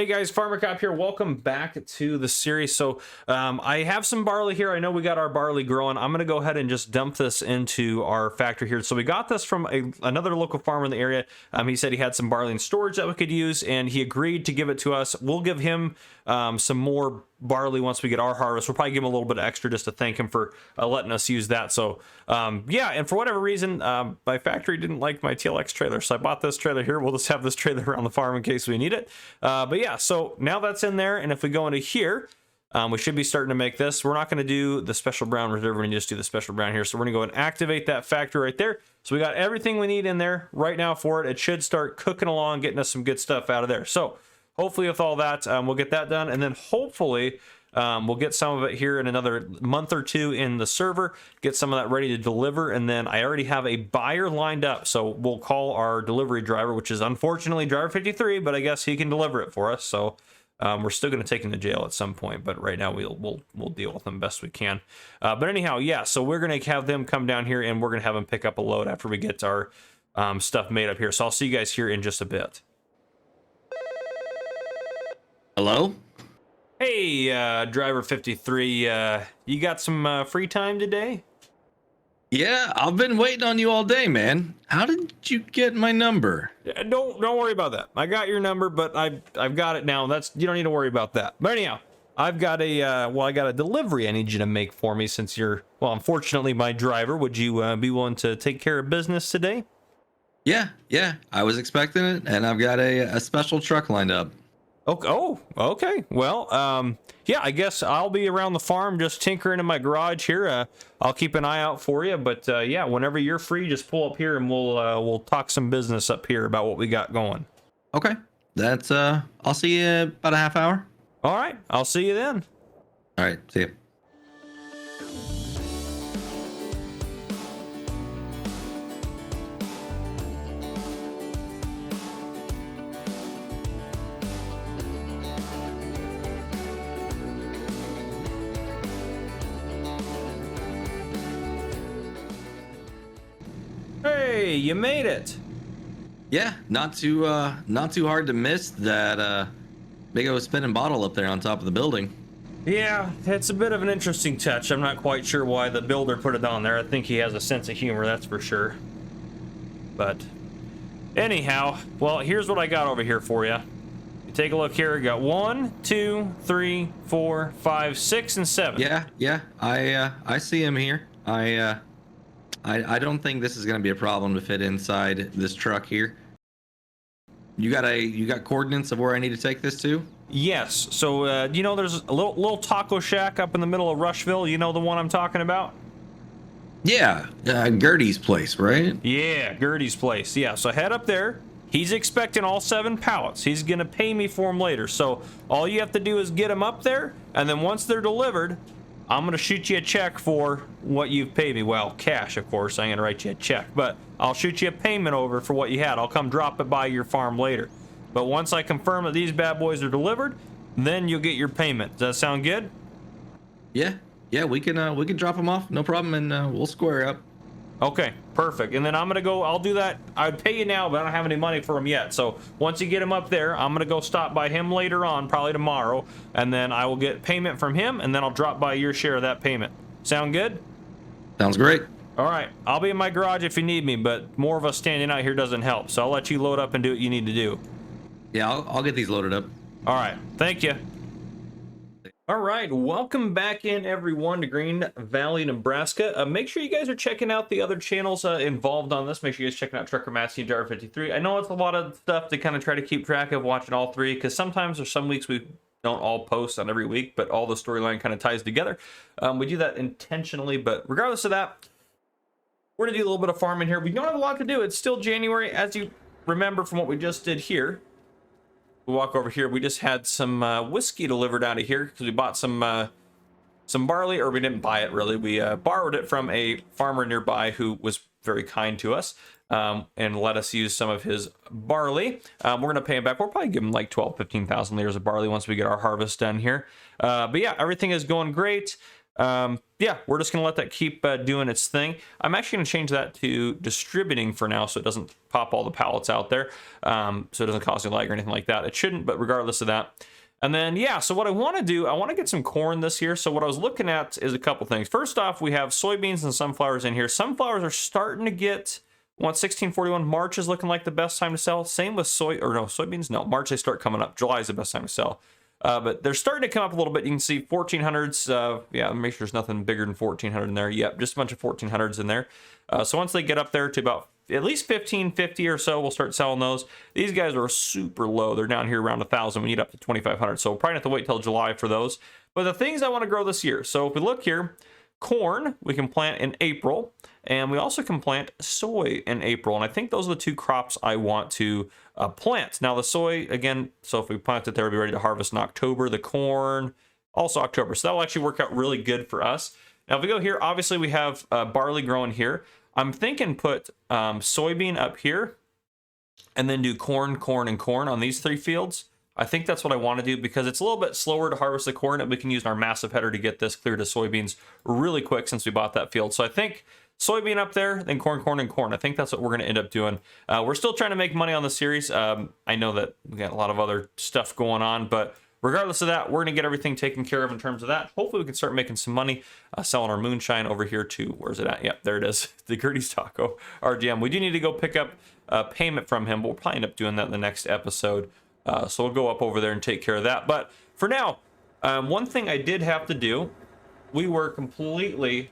Hey guys, Farmer Cop here. Welcome back to the series. So I have some barley here. I know we got our barley growing. I'm going to go ahead and just dump this into our factory here. So we got this from another local farmer in the area. He said he had some barley in storage that we could use, and he agreed to give it to us. We'll give him some more barley once we get our harvest. We'll probably give him a little bit extra just to thank him for letting us use that. So yeah, and for whatever reason, my factory didn't like my TLX trailer, so I bought this trailer here. We'll just have this trailer around the farm in case we need it. But yeah, so now that's in there, and if we go into here, we should be starting to make this. We're not going to do the special brown reserve. We're going to just do the special brown here. So we're going to go and activate that factory right there. So we got everything we need in there right now for it. It should start cooking along, getting us some good stuff out of there. So hopefully with all that, we'll get that done. And then hopefully we'll get some of it here in another month or two in the server, get some of that ready to deliver. And then I already have a buyer lined up. So we'll call our delivery driver, which is unfortunately driver 53, but I guess he can deliver it for us. So we're still going to take him to jail at some point, but right now we'll deal with him best we can. But anyhow, yeah, so we're going to have them come down here and we're going to have them pick up a load after we get our stuff made up here. So I'll see you guys here in just a bit. Hello? Hey, driver 53, you got some free time today? Yeah, I've been waiting on you all day, man. How did you get my number? Don't worry about that. I got your number, but I've got it now. You don't need to worry about that. But anyhow, I've got I got a delivery I need you to make for me since you're, well, unfortunately my driver. Would you be willing to take care of business today? Yeah, I was expecting it, and I've got a special truck lined up. Oh, okay. Well, yeah, I guess I'll be around the farm just tinkering in my garage here. I'll keep an eye out for you, but yeah, whenever you're free, just pull up here and we'll talk some business up here about what we got going. Okay, that's I'll see you about a half hour. All right, I'll see you then. All right, see you. Hey, you made it. Yeah, not too hard to miss that big old spinning bottle up there on top of the building. Yeah, it's a bit of an interesting touch. I'm not quite sure why the builder put it on there. I think he has a sense of humor, that's for sure. But anyhow, well, here's what I got over here for you. You take a look here. We got 1, 2, 3, 4, 5, 6, and 7. Yeah, I see him here. I don't think this is going to be a problem to fit inside this truck here. You got coordinates of where I need to take this to? Yes. So you know, there's a little taco shack up in the middle of Rushville. You know the one I'm talking about? Yeah, Gertie's place, right? Yeah, Gertie's place. Yeah. So head up there. He's expecting all 7 pallets. He's gonna pay me for them later. So all you have to do is get them up there, and then once they're delivered, I'm gonna shoot you a check for what you've paid me. Well, cash, of course. I'm gonna write you a check, but I'll shoot you a payment over for what you had. I'll come drop it by your farm later. But once I confirm that these bad boys are delivered, then you'll get your payment. Does that sound good? Yeah, we can drop them off, no problem, and we'll square up. Okay, perfect. And then I'm gonna go. I'll do that. I'd pay you now, but I don't have any money for them yet. So once you get him up there, I'm gonna go stop by him later on, probably tomorrow, and then I will get payment from him, and then I'll drop by your share of that payment. Sound good? Sounds great. All right, I'll be in my garage if you need me, but more of us standing out here doesn't help. So I'll let you load up and do what you need to do. Yeah, I'll get these loaded up. All right, thank you. All right, welcome back in, everyone, to Green Valley, Nebraska. Make sure you guys are checking out the other channels involved on this. Make sure you guys checking out Trucker Matzy and Driver 53. I know it's a lot of stuff to kind of try to keep track of watching all 3, because sometimes there's some weeks we don't all post on every week, but all the storyline kind of ties together. We do that intentionally, but regardless of that, we're going to do a little bit of farming here. We don't have a lot to do. It's still January, as you remember from what we just did here. We walk over here. We just had some whiskey delivered out of here because we bought some barley, or we didn't buy it really. We borrowed it from a farmer nearby who was very kind to us and let us use some of his barley. We're going to pay him back. We'll probably give him like 12, 15,000 liters of barley once we get our harvest done here. But yeah, everything is going great. Yeah, we're just gonna let that keep doing its thing. I'm actually gonna change that to distributing for now, so it doesn't pop all the pallets out there, so it doesn't cause any lag or anything like that. It shouldn't, but regardless of that. And then, yeah, so what I want to do, I want to get some corn this year. So what I was looking at is a couple things. First off, we have soybeans and sunflowers in here. Sunflowers are starting to get, 1641. March is looking like the best time to sell. Same with soybeans. No, March they start coming up. July is the best time to sell. But they're starting to come up a little bit. You can see 1400s. Yeah, make sure there's nothing bigger than 1400 in there. Yep, just a bunch of 1400s in there. So once they get up there to about at least 1550 or so, we'll start selling those. These guys are super low. They're down here around 1,000. We need up to 2,500. So we'll probably have to wait till July for those. But the things I want to grow this year. So if we look here, corn we can plant in April, and we also can plant soy in April. And I think those are the two crops I want to plant. Now the soy, again, so if we plant it there, we'll be ready to harvest in October. The corn, also October. So that will actually work out really good for us. Now if we go here, obviously we have barley growing here. I'm thinking put soybean up here and then do corn, corn, and corn on these 3 fields. I think that's what I want to do because it's a little bit slower to harvest the corn, and we can use our massive header to get this clear to soybeans really quick since we bought that field. So I think soybean up there, then corn, corn, and corn. I think that's what we're going to end up doing. We're still trying to make money on the series. I know that we got a lot of other stuff going on, but regardless of that, we're going to get everything taken care of in terms of that. Hopefully we can start making some money selling our moonshine over here too. Where's it at? Yep, there it is. The Gertie's Taco RGM. We do need to go pick up payment from him, but we'll probably end up doing that in the next episode. So we'll go up over there and take care of that. But for now, one thing I did have to do, we were completely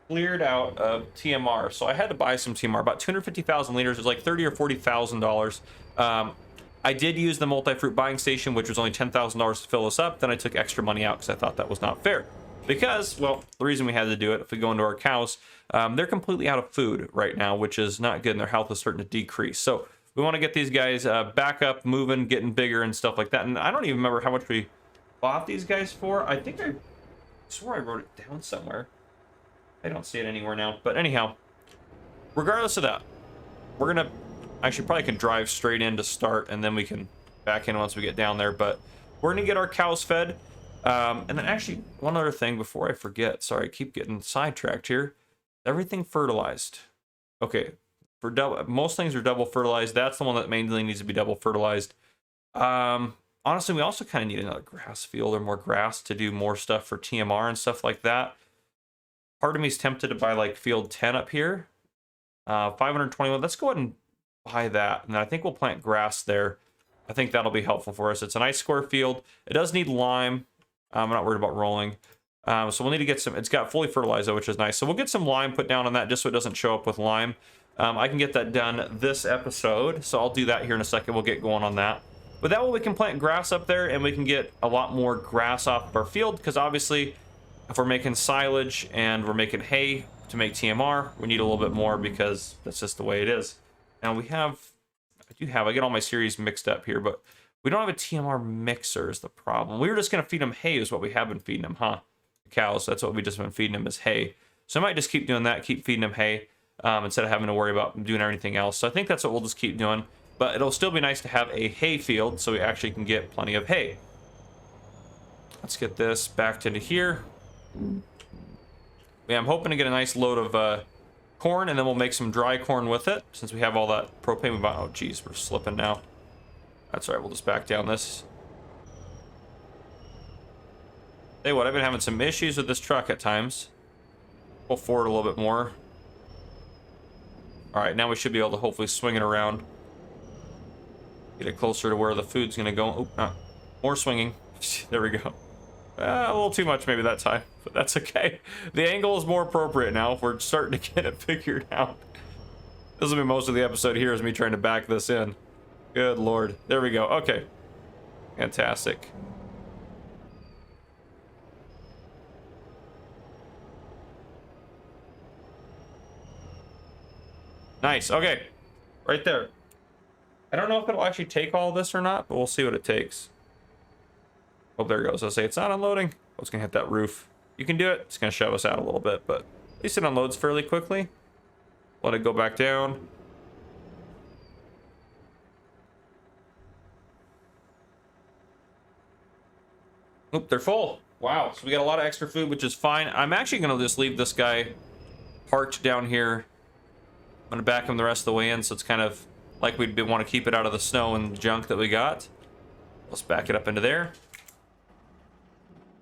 cleared out of TMR. So I had to buy some TMR, about 250,000 liters. It was like $30,000 or $40,000. I did use the multi-fruit buying station, which was only $10,000 to fill us up. Then I took extra money out because I thought that was not fair. Because, well, the reason we had to do it, if we go into our cows, they're completely out of food right now, which is not good, and their health is starting to decrease. So we want to get these guys back up, moving, getting bigger and stuff like that. And I don't even remember how much we bought these guys for. I think I swore I wrote it down somewhere. I don't see it anywhere now. But anyhow, regardless of that, we're going to actually probably can drive straight in to start, and then we can back in once we get down there. But we're going to get our cows fed. And then actually, one other thing before I forget. Sorry, I keep getting sidetracked here. Everything fertilized. Okay. For most things are double fertilized. That's the one that mainly needs to be double fertilized. Honestly, we also kind of need another grass field or more grass to do more stuff for TMR and stuff like that. Part of me is tempted to buy like field 10 up here. 521. Let's go ahead and buy that. And then I think we'll plant grass there. I think that'll be helpful for us. It's a nice square field. It does need lime. I'm not worried about rolling. So we'll need to get some. It's got fully fertilized, which is nice. So we'll get some lime put down on that just so it doesn't show up with lime. I can get that done this episode, so I'll do that here in a second. We'll get going on that. But that way we can plant grass up there, and we can get a lot more grass off of our field, because obviously if we're making silage and we're making hay to make TMR, we need a little bit more because that's just the way it is. Now I get all my series mixed up here, but we don't have a TMR mixer is the problem. We were just going to feed them hay is what we have been feeding them, huh? Cows, that's what we just been feeding them is hay. So I might just keep doing that, keep feeding them hay. Instead of having to worry about doing everything else. So I think that's what we'll just keep doing. But it'll still be nice to have a hay field so we actually can get plenty of hay. Let's get this backed into here. Yeah, I'm hoping to get a nice load of corn, and then we'll make some dry corn with it since we have all that propane we bought. Oh, geez, we're slipping now. That's all right, we'll just back down this. Hey, what? I've been having some issues with this truck at times. Pull forward a little bit more. All right, now we should be able to hopefully swing it around. Get it closer to where the food's going to go. Oh, no. More swinging. There we go. A little too much maybe that time, but that's okay. The angle is more appropriate now if we're starting to get it figured out. This will be most of the episode here is me trying to back this in. Good Lord. There we go. Okay. Fantastic. Nice. Okay. Right there. I don't know if it'll actually take all this or not, but we'll see what it takes. Oh, there it goes. I'll say it's not unloading. Oh, it's going to hit that roof. You can do it. It's going to shove us out a little bit, but at least it unloads fairly quickly. Let it go back down. Oop, they're full. Wow, so we got a lot of extra food, which is fine. I'm actually going to just leave this guy parked down here. I'm going to back him the rest of the way in, so it's kind of like we'd want to keep it out of the snow and junk that we got. Let's back it up into there.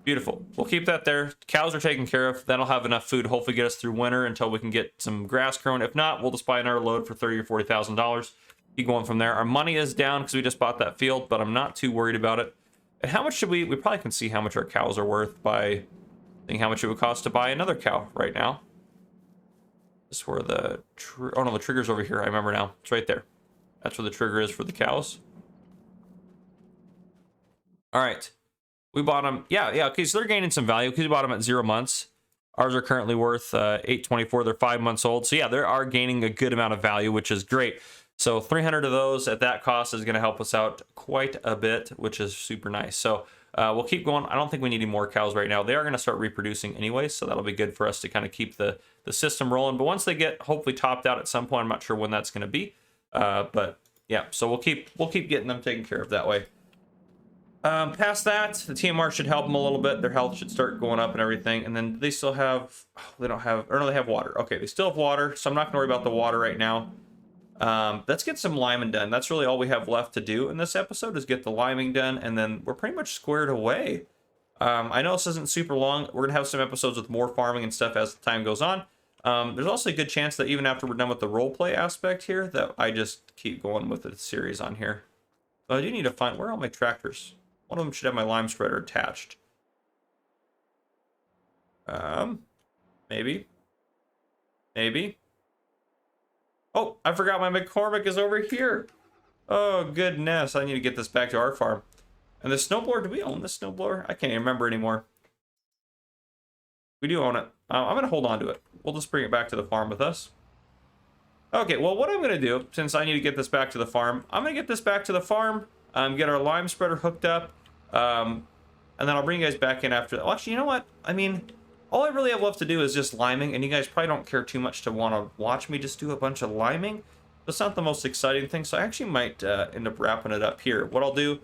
Beautiful. We'll keep that there. Cows are taken care of. That'll have enough food to hopefully get us through winter until we can get some grass growing. If not, we'll just buy another load for $30,000 or $40,000. Keep going from there. Our money is down because we just bought that field, but I'm not too worried about it. And how much should we probably can see how much our cows are worth by seeing how much it would cost to buy another cow right now. This is where the oh no, the trigger's over here. I remember now. It's right there. That's where the trigger is for the cows. All right. We bought them. Yeah. Okay, so they're gaining some value because we bought them at 0 months. Ours are currently worth $824. They're 5 months old. So yeah, they are gaining a good amount of value, which is great. So 300 of those at that cost is going to help us out quite a bit, which is super nice. So we'll keep going. I don't think we need any more cows right now. They are going to start reproducing anyway, so that'll be good for us to kind of keep the system rolling. But once they get hopefully topped out at some point, I'm not sure when that's going to be. But yeah, so we'll keep getting them taken care of that way. Past that, the TMR should help them a little bit. Their health should start going up and everything. And then they still have, they don't have, or no, they have water. Okay, they still have water, so I'm not going to worry about the water right now. Let's get some liming done. That's really all we have left to do in this episode is get the liming done, and then we're pretty much squared away. I know this isn't super long. We're going to have some episodes with more farming and stuff as the time goes on. There's also a good chance that even after we're done with the role play aspect here, that I just keep going with the series on here. But I do need to find, where are all my tractors? One of them should have my lime spreader attached. Maybe. Oh, I forgot my McCormick is over here. Oh, goodness. I need to get this back to our farm. And the snowblower, do we own the snowblower? I can't even remember anymore. We do own it. I'm going to hold on to it. We'll just bring it back to the farm with us. Okay, well, what I'm going to do, since I need to get this back to the farm, I'm going to get this back to the farm, get our lime spreader hooked up, and then I'll bring you guys back in after that. Well, actually, you know what? I mean, all I really have left to do is just liming, and you guys probably don't care too much to want to watch me just do a bunch of liming. That's not the most exciting thing, so I actually might end up wrapping it up here. What I'm going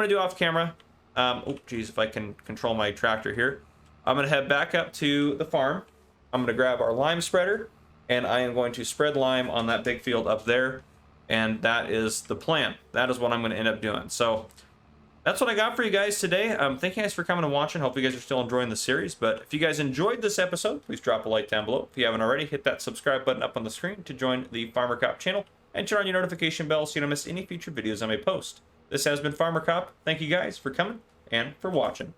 to do off camera, oh, geez, if I can control my tractor here, I'm going to head back up to the farm. I'm going to grab our lime spreader, and I am going to spread lime on that big field up there, and that is the plan. That is what I'm going to end up doing. So that's what I got for you guys today. Thank you guys for coming and watching. Hope you guys are still enjoying the series. But if you guys enjoyed this episode, please drop a like down below. If you haven't already, hit that subscribe button up on the screen to join the Farmer Cop channel and turn on your notification bell so you don't miss any future videos I may post. This has been Farmer Cop. Thank you guys for coming and for watching.